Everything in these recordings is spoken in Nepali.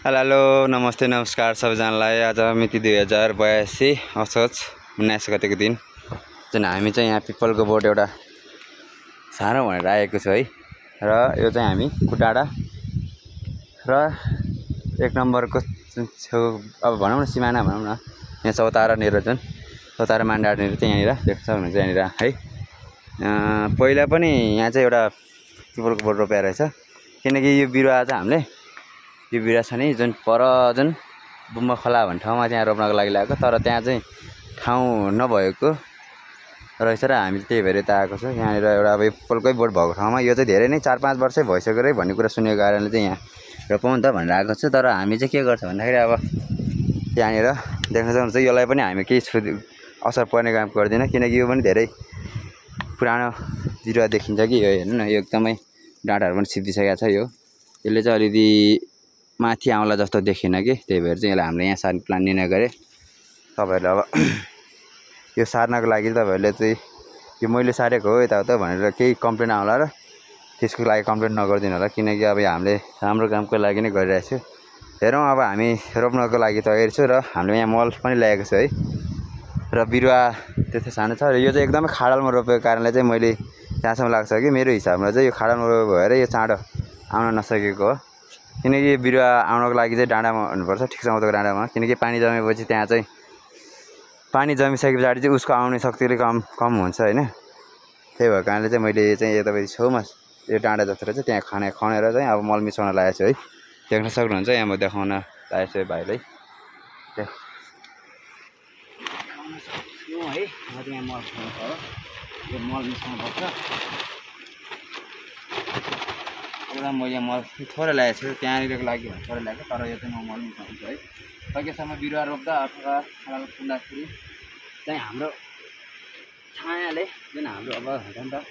हेलो नमस्ते नमस्कार सबैजनालाई। आज मिति 2082 असोज 19 गतेको दिन जुन हामी चाहिँ यहाँ पिपलको बोट एउटा सानो भनेर आएको छु है। र यो चाहिँ हामी कुटाडा र 1 नम्बरको छेउ अब भनौँ न सिमाना भनौँ न, यहाँ चौतारानिर जुन चौतारा मान्डानिर चाहिँ यहाँनिर देख्न सक्नुहुन्छ यहाँनिर है। पहिला पनि यहाँ चाहिँ एउटा पिपलको बोट रोपेर रहेछ, किनकि यो बिरुवा चाहिँ हामीले यो बिरुवा छ नि जुन पर जुन बुम्बा खोला भन्ने ठाउँमा त्यहाँ रोप्नको लागि ल्याएको, तर त्यहाँ चाहिँ ठाउँ नभएको रहेछ र हामी त्यही भएर यता आएको छ। यहाँनिर एउटा अब पिपलकै बोट भएको ठाउँमा यो चाहिँ धेरै नै 4-5 वर्षै भइसक्यो रे भन्ने कुरा सुनेको कारणले चाहिँ यहाँ रोपौँ त भनेर आएको छु। तर हामी चाहिँ के गर्छ भन्दाखेरि अब यहाँनिर देख्न सक्नुहुन्छ यसलाई पनि हामी केही असर पर्ने काम गर्दैन, किनकि यो पनि धेरै पुरानो बिरुवा देखिन्छ कि यो हेर्नु न, यो एकदमै डाँडाहरू पनि सिद्धिसकेको छ। यसले चाहिँ अलिकति माथि आउँला जस्तो देखिन कि, त्यही भएर चाहिँ यसलाई हामीले यहाँ सार्ने प्लान निर्णय गरे। तपाईँहरूले अब यो सार्नको लागि तपाईँहरूले चाहिँ यो मैले सारेको हो यताउता भनेर केही कम्प्लेन आउला र त्यसको लागि कम्प्लेन नगरिदिनु होला, किनकि अब हामीले राम्रो कामको लागि नै गरिरहेको छु। हेरौँ अब हामी रोप्नको लागि तयार छु र हामीले यहाँ मल पनि ल्याएको छु है। र बिरुवा त्यस्तो सानो छ र यो चाहिँ एकदमै खाडलमा रोपेको कारणले चाहिँ मैले जहाँसम्म लाग्छ कि मेरो हिसाबमा चाहिँ यो खाडलमा रोपेको भएर यो चाँडो आउन नसकेको हो। किनकि बिरुवा आउनको लागि चाहिँ डाँडामा हुनुपर्छ, ठिक समतको डाँडामा, किनकि पानी जमेपछि त्यहाँ चाहिँ पानी जमिसके पछाडि चाहिँ उसको आउने शक्तिले कम हुन्छ होइन। त्यही भएको कारणले चाहिँ मैले चाहिँ यतापट्टि छेउमा यो डाँडा जस्तो रहेछ त्यहाँ खनेर चाहिँ अब मल मिसाउन लागेको छु है। देख्न सक्नुहुन्छ यहाँ म देखाउन लागेको छु भाइलाई है। म चाहिँ यहाँ मल मिसाउनु पर्यो, यो मल मिसाउनु पर्छ। अब म यहाँ मल थोरै ल्याएको छु, त्यहाँनिरको लागि थोरै ल्याएको, तर यो चाहिँ म मल मिसाउँछु है। सकेसम्म बिरुवा रोप्दा अथवा खाल खन्दाखेरि चाहिँ हाम्रो छायाले जुन हाम्रो अब हुन्छ नि त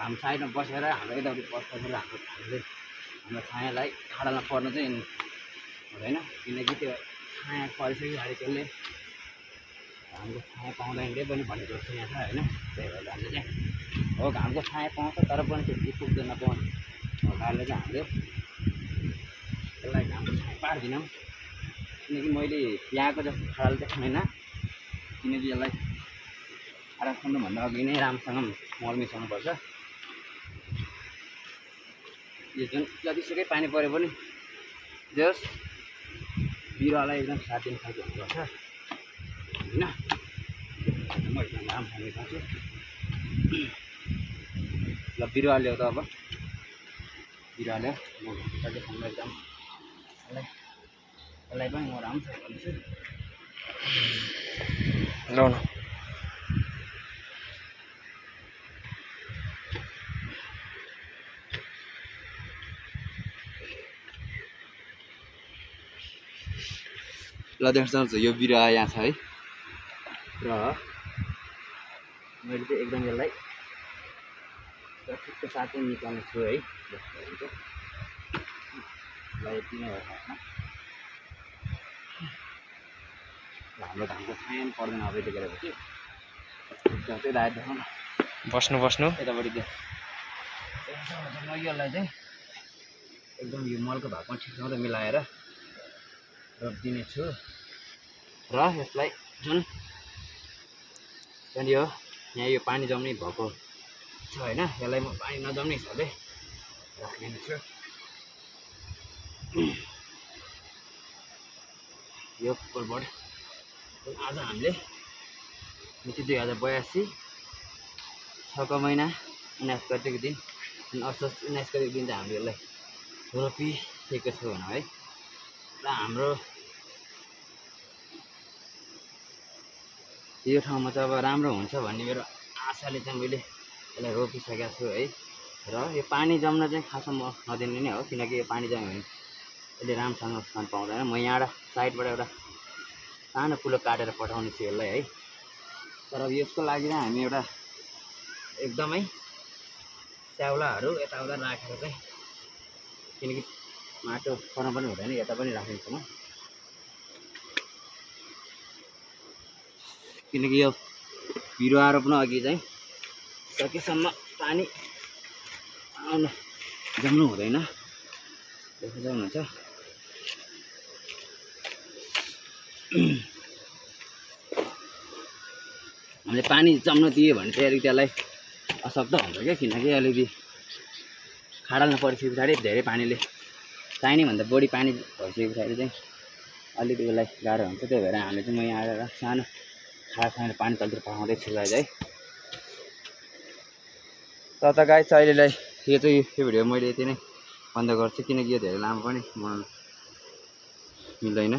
घाम साइडमा बसेर हाम्रो यताउति बस्दाखेरि हाम्रो छायालाई खाडलमा पर्नु चाहिँ हुँदैन, किनकि त्यो छाया परिसक्यो अरे त्यसले घामको छाया पाउँदैन रे पनि भन्ने जस्तो यहाँ छ होइन। त्यही भएर हामीले चाहिँ हो घामको छाया पाउँछ तर पनि त्यो पुग्दैन नपाउने कारणले चाहिँ हामीले यसलाई घामको छाया पार्दैनौँ, किनकि मैले यहाँको जस्तो खाडल चाहिँ छैन। किनकि यसलाई खाडल खन्नुभन्दा अघि नै राम्रोसँग मल मिसाउनुपर्छ। यो जुन जतिसुकै पानी परे पनि जस बिरुवालाई एकदम साथ दिने खालको हुनुपर्छ होइन। म एकदम राम्रोसँग मिसाउँछु ल। बिरुवा ल्याऊ त, अब बिरुवा ल्याऊ, म सकेसम्म एकदम यसलाई पनि म राम्रोसँग गर्दैछु ल न। ल देख्न सक्नुहुन्छ यो बिरुवा यहाँ छ है। र मैले चाहिँ एकदम यसलाई ठिकको साथै निकाल्ने छु है। ल यति नै हो खासमा। हाम्रो घामको छाया पनि पर्दैन अब यति गरेपछि। त्यही रात देखाउँ न, बस्नु यतापट्टि देख। म यसलाई चाहिँ एकदम यो मलको भागमा ठिकसँग मिलाएर रोपिदिने छु र यसलाई जुन यो यहाँ यो पानी जम्ने भएको छ होइन, यसलाई म पानी नजम्ने हिसाबले राखिदिने छु। यो पिपल बोट आज हामीले मिति 2082 6 महिना 19 गतेको दिन असोज 19 गतेको दिन चाहिँ हामीले यसलाई रोपिदिएको छौँ भनौँ है। र हाम्रो यो ठाउँमा चाहिँ अब राम्रो हुन्छ भन्ने मेरो आशाले चाहिँ मैले यसलाई रोपिसकेको छु है। र यो पानी जम्न चाहिँ खासमा म नदिने नै हो, किनकि यो पानी जम्यो भने यसले राम्रोसँग स्थान पाउँदैन। म यहाँबाट साइडबाट एउटा सानो कुलो काटेर पठाउने छु यसलाई है। तर अब यसको लागि चाहिँ हामी एउटा एकदमै स्याउलाहरू यताउता राखेर चाहिँ, किनकि माटो पर्न पनि हुँदैन, यता पनि राखिदिन्छु म, किनकि यो बिरुवा रोप्न अघि चाहिँ सकेसम्म पानी आउन जम्नु हुँदैन। देख्न सक्नुहुन्छ हामीले पानी जम्न दियो भने चाहिँ अलिक त्यसलाई असक्द हुन्छ क्या, किनकि अलिकति खाडल्न परिसके पछाडि धेरै पानीले चाहिने भन्दा बढी पानी भइसके पछाडि चाहिँ अलिकति उसलाई गाह्रो हुन्छ। त्यही भएर हामीले चाहिँ म यहाँ आएर सानो खानाले पानी तलतिर पकाउँदैछु गाइज है। त गाइज अहिलेलाई यो चाहिँ यो भिडियो मैले यति नै बन्द गर्छु, किनकि यो धेरै लामो पनि बनाउनु मिल्दैन।